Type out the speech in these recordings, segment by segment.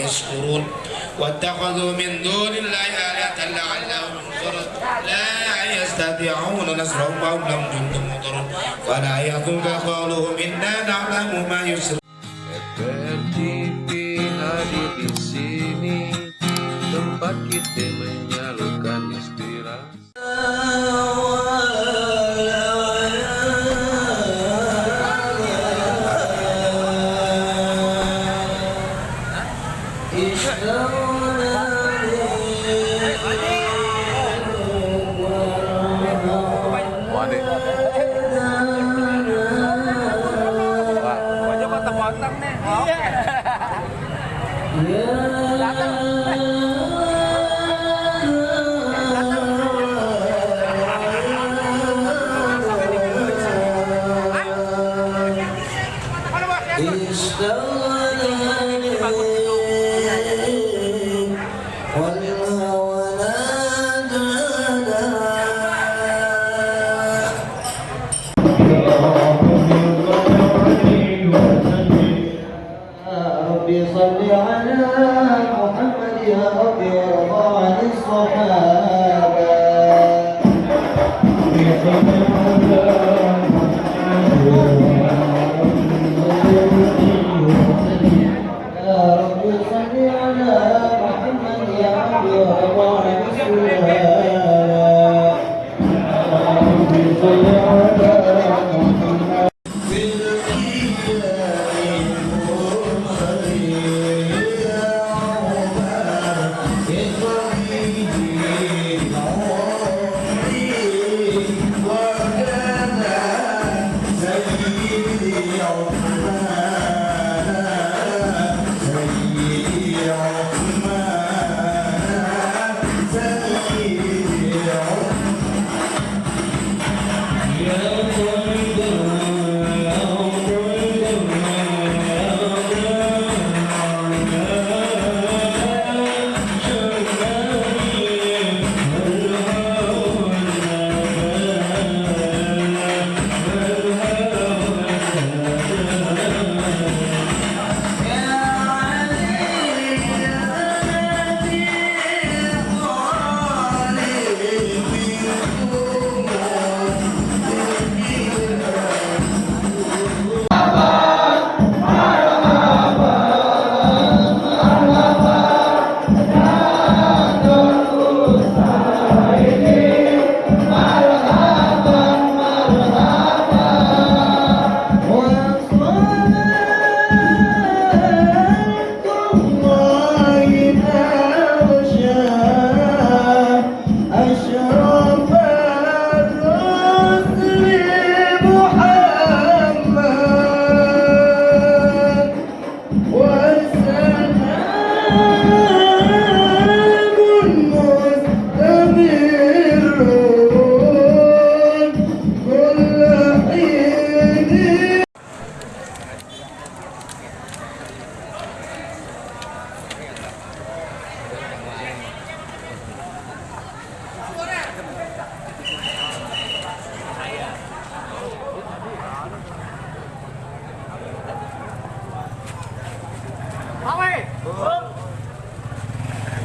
يشكرون واتخذوا من دون الله آلهة لعلهم ينصرون لا يستطيعون نصرهم وهم لهم جند محضرون ولا يحزنك قولهم إنا نعلم ما يسرون. Seperti hadir di sini tempat kita menyalurkan inspirasi.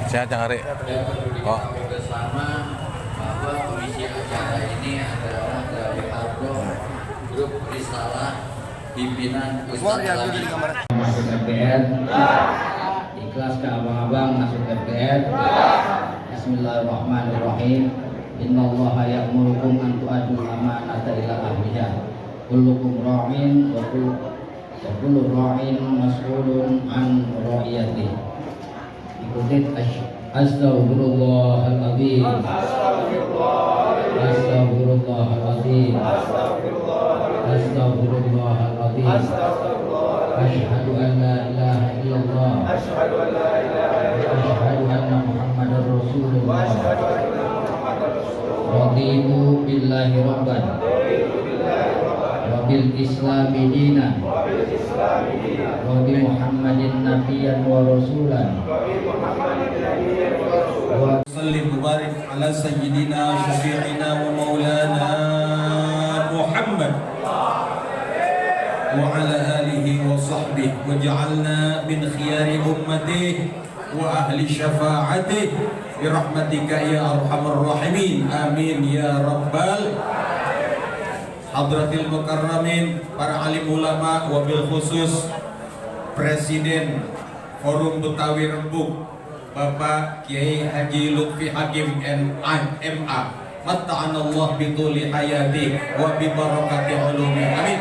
Sehat Cang Ari. Oh. Bersama bahwa pengisi acara ini adalah dari Argo Grup Risalah pimpinan Ustaz Alamin masuk RPR. Ikhlas ke abang-abang masuk RPR. Bismillahirrahmanirrahim. Innallaha ya'murukum an tu'adul amanata ila ahliha. Kullukum ra'in wa kullu ra'in mas'ulun an ra'iyatihi. Ikutin Astaghfirullahaladzim. Astaghfirullahaladzim. Astaghfirullahaladzim. Asyhadu an la ilaha illallah. Asyhadu anna Muhammadar Rasulullah. Raditu billahi rabban wa bil islami dinan wa bi Muhammadin nabiyyan wa rasulan wa sallim mubarak ala sayyidina syafi'ina wa maulana Muhammad wa ala alihi wa وصحبه واجعلنا من خيار أمته وأهل شفاعته برحمتك يا أرحم الراحمين آمين يا رب Hadratil Mukarramin, para alim ulama, wabil khusus Presiden Forum Betawi Rembuk Bapak Kiai Haji Lutfi Hakim MA, matta'anallah bituli hayati wa bibarakati ulumi, amin.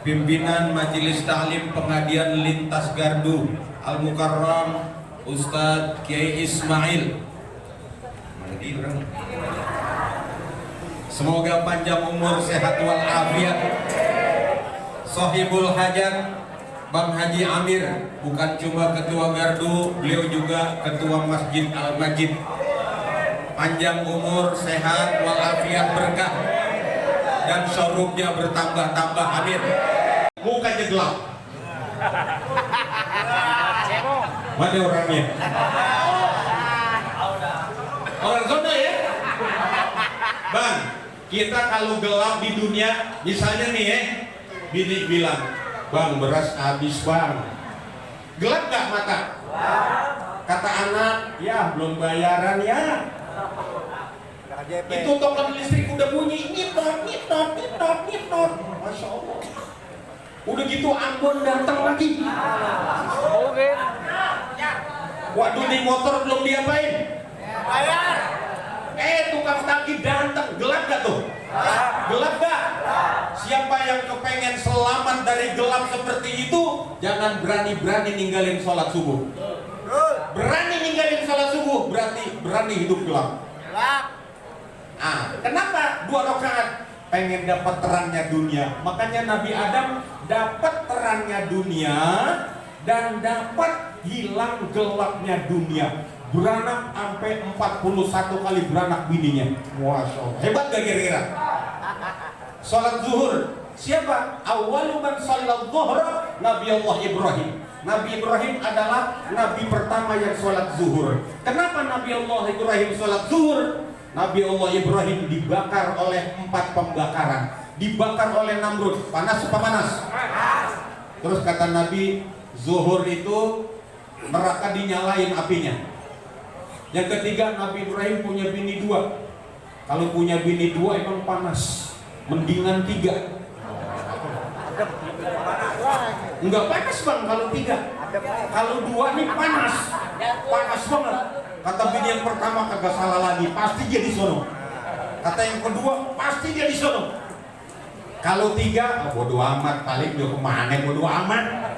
Pimpinan Majelis Ta'lim Pengadian Lintas Gardu Al-Mukarram Ustadz Kiai Ismail, semoga panjang umur, sehat walafiat. Sohibul hajat Bang Haji Amir, bukan cuma ketua gardu, beliau juga ketua Masjid Al-Majid. Panjang umur, sehat walafiat, berkah dan syurupnya bertambah-tambah, amin. Mukanya gelap. Mana orangnya? Orang zona ya? Bang, kita kalau gelap di dunia, misalnya nih ya, bini bilang, bang beras habis bang, gelap gak mata? Kata anak, ya belum bayaran ya. Itu token listrik udah bunyi, nyitot. Masya Allah. Udah gitu Ambon datang lagi. Waduh, nih motor belum diapain? Bayar. Tukang tangki datang, gelap gak tuh? Gelap gak? Siapa yang kepengen selamat dari gelap seperti itu, jangan berani-berani ninggalin sholat subuh. Berani ninggalin sholat subuh, berarti berani hidup gelap. Kenapa? 2 rakaat? Pengen dapat terangnya dunia. Makanya Nabi Adam dapat terangnya dunia dan dapat hilang gelapnya dunia. Beranak sampai 41 kali beranak bininya. Masya Allah. Hebat gak kira-kira? Salat zuhur, siapa? Awwalu man shallal zuhra Nabi Allah Ibrahim. Nabi Ibrahim adalah nabi pertama yang sholat zuhur. Kenapa Nabi Allah Ibrahim sholat zuhur? Nabi Allah Ibrahim dibakar oleh 4 pembakaran. Dibakar oleh Namrud. Panas apa panas? Terus kata Nabi, zuhur itu neraka dinyalain apinya. Yang ketiga, Nabi Ibrahim punya bini 2. Kalau punya bini 2 emang panas. Mendingan 3. Enggak panas bang kalau 3. Kalau 2 nih panas. Panas banget. Kata bini yang pertama, kagak salah lagi, pasti dia di sono. Kata yang kedua, pasti dia di sono. Kalau 3, bodo amat, paling dia kemana, bodo amat.